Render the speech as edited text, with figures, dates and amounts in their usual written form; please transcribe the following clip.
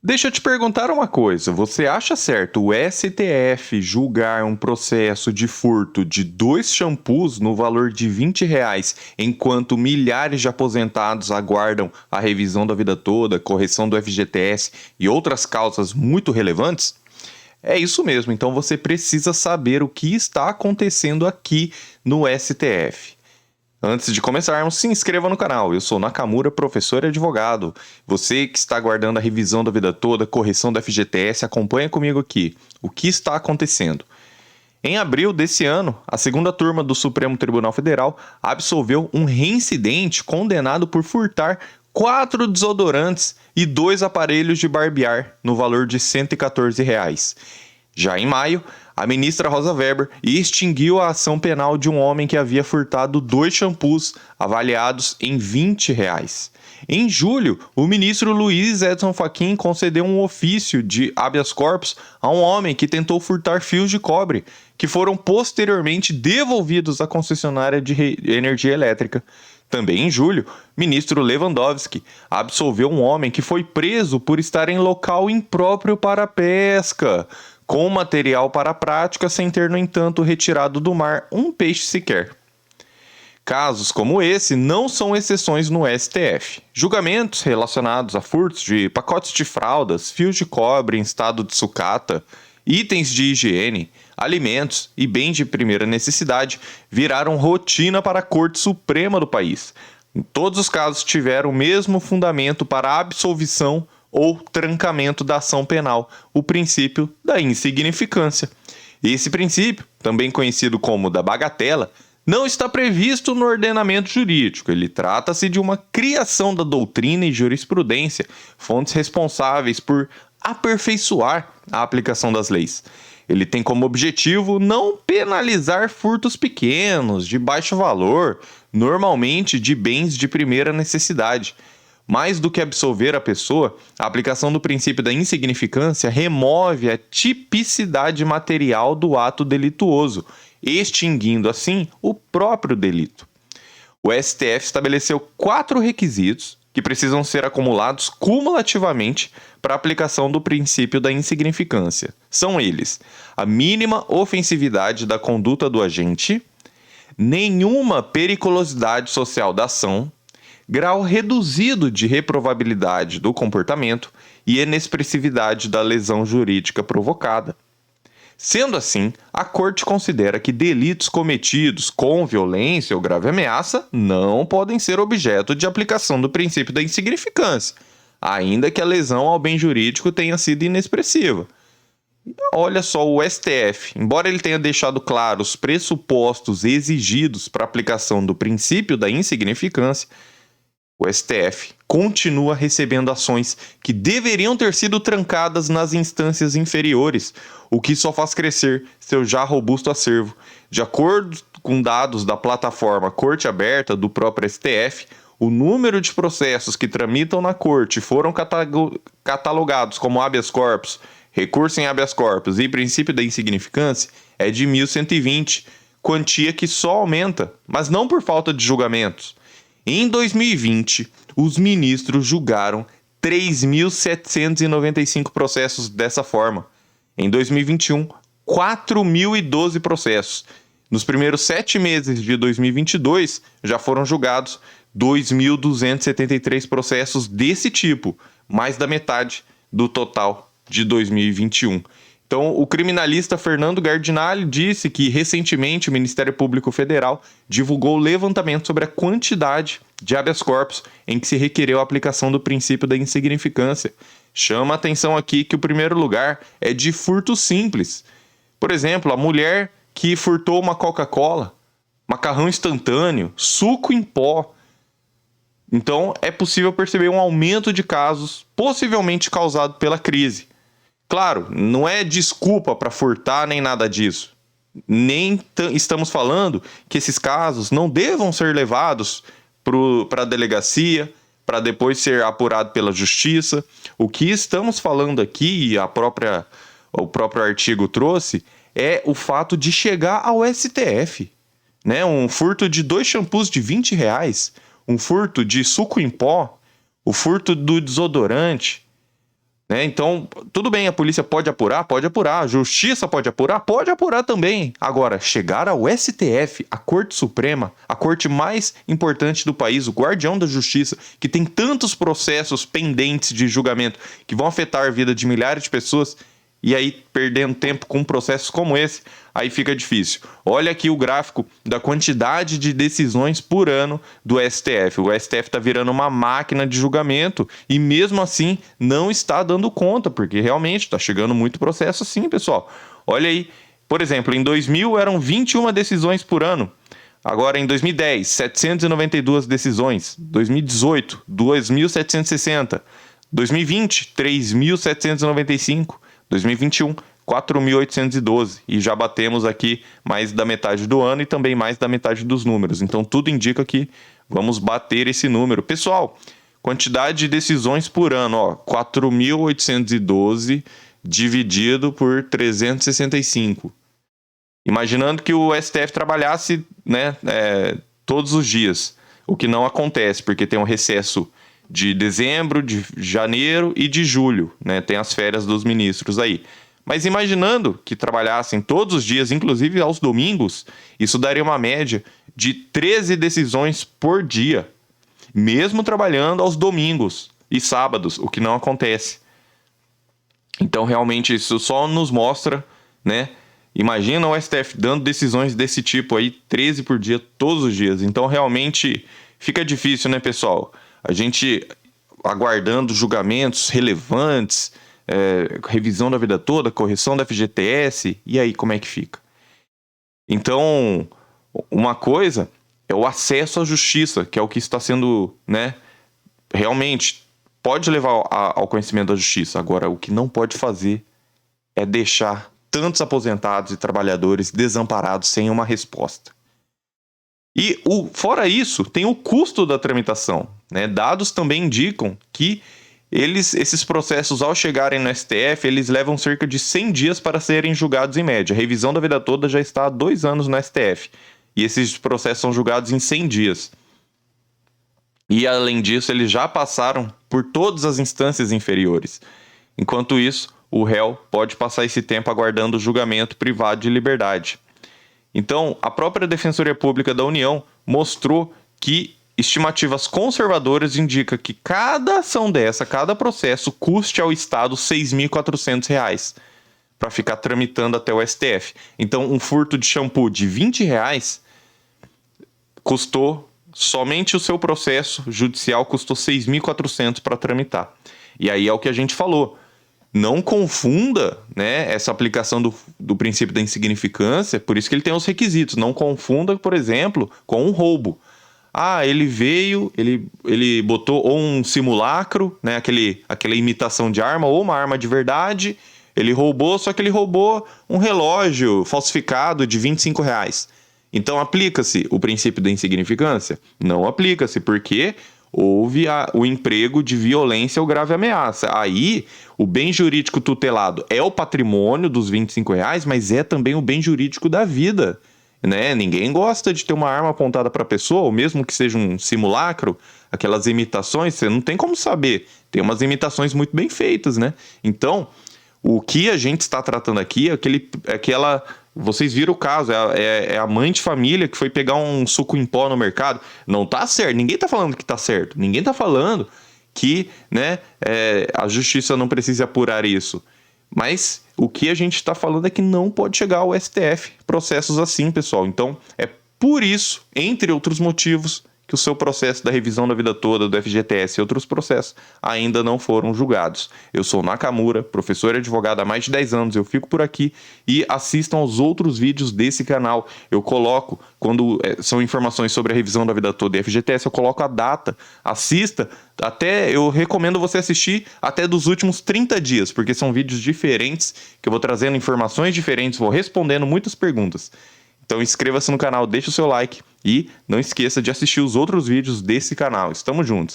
Deixa eu te perguntar uma coisa. Você acha certo o STF julgar um processo de furto de dois shampoos no valor de R$ 20, enquanto milhares de aposentados aguardam a revisão da vida toda, correção do FGTS e outras causas muito relevantes? É isso mesmo, então você precisa saber o que está acontecendo aqui no STF. Antes de começarmos, se inscreva no canal. Eu sou Nakamura, professor e advogado. Você que está aguardando a revisão da vida toda, correção do FGTS, acompanha comigo aqui. O que está acontecendo? Em abril desse ano, a segunda turma do Supremo Tribunal Federal absolveu um reincidente condenado por furtar 4 desodorantes e 2 aparelhos de barbear no valor de R$ 114. Já em maio, a ministra Rosa Weber extinguiu a ação penal de um homem que havia furtado 2 shampoos avaliados em R$ 20. Em julho, o ministro Luiz Edson Fachin concedeu um ofício de habeas corpus a um homem que tentou furtar fios de cobre, que foram posteriormente devolvidos à concessionária de energia elétrica. Também em julho, ministro Lewandowski absolveu um homem que foi preso por estar em local impróprio para pesca, com material para a prática, sem ter, no entanto, retirado do mar um peixe sequer. Casos como esse não são exceções no STF. Julgamentos relacionados a furtos de pacotes de fraldas, fios de cobre em estado de sucata, itens de higiene, alimentos e bens de primeira necessidade viraram rotina para a Corte Suprema do país. Em todos os casos tiveram o mesmo fundamento para absolvição ou trancamento da ação penal, o princípio da insignificância. Esse princípio, também conhecido como da bagatela, não está previsto no ordenamento jurídico. Ele trata-se de uma criação da doutrina e jurisprudência, fontes responsáveis por aperfeiçoar a aplicação das leis. Ele tem como objetivo não penalizar furtos pequenos, de baixo valor, normalmente de bens de primeira necessidade. Mais do que absolver a pessoa, a aplicação do princípio da insignificância remove a tipicidade material do ato delituoso, extinguindo assim o próprio delito. O STF estabeleceu 4 requisitos que precisam ser acumulados cumulativamente para a aplicação do princípio da insignificância. São eles: a mínima ofensividade da conduta do agente, nenhuma periculosidade social da ação, grau reduzido de reprovabilidade do comportamento e inexpressividade da lesão jurídica provocada. Sendo assim, a Corte considera que delitos cometidos com violência ou grave ameaça não podem ser objeto de aplicação do princípio da insignificância, ainda que a lesão ao bem jurídico tenha sido inexpressiva. Olha só, o STF, embora ele tenha deixado claro os pressupostos exigidos para a aplicação do princípio da insignificância, o STF continua recebendo ações que deveriam ter sido trancadas nas instâncias inferiores, o que só faz crescer seu já robusto acervo. De acordo com dados da plataforma Corte Aberta do próprio STF, o número de processos que tramitam na Corte foram catalogados como habeas corpus, recurso em habeas corpus e princípio da insignificância é de 1.120, quantia que só aumenta, mas não por falta de julgamentos. Em 2020, os ministros julgaram 3.795 processos dessa forma. Em 2021, 4.012 processos. Nos primeiros 7 meses de 2022, já foram julgados 2.273 processos desse tipo, mais da metade do total de 2021. Então, o criminalista Fernando Gardinali disse que, recentemente, o Ministério Público Federal divulgou o levantamento sobre a quantidade de habeas corpus em que se requereu a aplicação do princípio da insignificância. Chama a atenção aqui que o primeiro lugar é de furto simples. Por exemplo, a mulher que furtou uma Coca-Cola, macarrão instantâneo, suco em pó. Então, é possível perceber um aumento de casos, possivelmente causado pela crise. Claro, não é desculpa para furtar nem nada disso. Nem estamos falando que esses casos não devam ser levados para a delegacia, para depois ser apurado pela justiça. O que estamos falando aqui, e o próprio artigo trouxe, é o fato de chegar ao STF. Né? Um furto de 2 shampoos de R$ 20, um furto de suco em pó, o furto do desodorante. né? Então, tudo bem, a polícia pode apurar, a justiça pode apurar também. Agora, chegar ao STF, a Corte Suprema, a corte mais importante do país, o guardião da justiça, que tem tantos processos pendentes de julgamento que vão afetar a vida de milhares de pessoas, e aí perdendo tempo com processos como esse, aí fica difícil. Olha aqui o gráfico da quantidade de decisões por ano do STF. O STF está virando uma máquina de julgamento e mesmo assim não está dando conta, porque realmente está chegando muito processo assim, pessoal. Olha aí, por exemplo, em 2000 eram 21 decisões por ano. Agora, em 2010, 792 decisões. 2018, 2.760. 2020, 3.795. 2021, 4.812. E já batemos aqui mais da metade do ano e também mais da metade dos números. Então, tudo indica que vamos bater esse número. Pessoal, quantidade de decisões por ano, ó, 4.812 dividido por 365. Imaginando que o STF trabalhasse, né, todos os dias, o que não acontece, porque tem um recesso de dezembro, de janeiro e de julho, né? Tem as férias dos ministros aí. Mas imaginando que trabalhassem todos os dias, inclusive aos domingos, isso daria uma média de 13 decisões por dia, mesmo trabalhando aos domingos e sábados, o que não acontece. Então, realmente, isso só nos mostra, né? Imagina o STF dando decisões desse tipo aí, 13 por dia, todos os dias. Então, realmente, fica difícil, né, pessoal? A gente aguardando julgamentos relevantes, revisão da vida toda, correção da FGTS, e aí como é que fica? Então, uma coisa é o acesso à justiça, que é o que está sendo, né, realmente pode levar ao conhecimento da justiça. Agora, o que não pode fazer é deixar tantos aposentados e trabalhadores desamparados sem uma resposta. E fora isso, tem o custo da tramitação, né? Dados também indicam que esses processos, ao chegarem no STF, eles levam cerca de 100 dias para serem julgados em média. A revisão da vida toda já está há 2 anos no STF. E esses processos são julgados em 100 dias. E, além disso, eles já passaram por todas as instâncias inferiores. Enquanto isso, o réu pode passar esse tempo aguardando o julgamento privado de liberdade. Então, a própria Defensoria Pública da União mostrou que estimativas conservadoras indicam que cada ação dessa, cada processo, custe ao Estado R$ 6.400 para ficar tramitando até o STF. Então, um furto de shampoo de R$ 20 custou, somente o seu processo judicial custou R$ 6.400 para tramitar. E aí é o que a gente falou. Não confunda, né, essa aplicação do princípio da insignificância, por isso que ele tem os requisitos. Não confunda, por exemplo, com um roubo. Ah, ele veio, ele botou ou um simulacro, né, aquela imitação de arma, ou uma arma de verdade, ele roubou, só que ele roubou um relógio falsificado de R$ 25. Então, aplica-se o princípio da insignificância? Não aplica-se, porque houve o emprego de violência ou grave ameaça. Aí, o bem jurídico tutelado é o patrimônio dos R$ 25, mas é também o bem jurídico da vida, né? Ninguém gosta de ter uma arma apontada para a pessoa, ou mesmo que seja um simulacro, aquelas imitações, você não tem como saber. Tem umas imitações muito bem feitas, né? Então, o que a gente está tratando aqui é aquela... Vocês viram o caso, é a mãe de família que foi pegar um suco em pó no mercado. Não tá certo, ninguém tá falando que tá certo. Ninguém tá falando que, né, a justiça não precisa apurar isso. Mas o que a gente está falando é que não pode chegar ao STF processos assim, pessoal. Então, é por isso, entre outros motivos, que o seu processo da revisão da vida toda, do FGTS e outros processos ainda não foram julgados. Eu sou Nakamura, professor e advogado há mais de 10 anos, eu fico por aqui e assistam aos outros vídeos desse canal. Eu coloco, quando são informações sobre a revisão da vida toda e FGTS, eu coloco a data, assista, eu recomendo você assistir até dos últimos 30 dias, porque são vídeos diferentes, que eu vou trazendo informações diferentes, vou respondendo muitas perguntas. Então inscreva-se no canal, deixe o seu like e não esqueça de assistir os outros vídeos desse canal. Estamos juntos!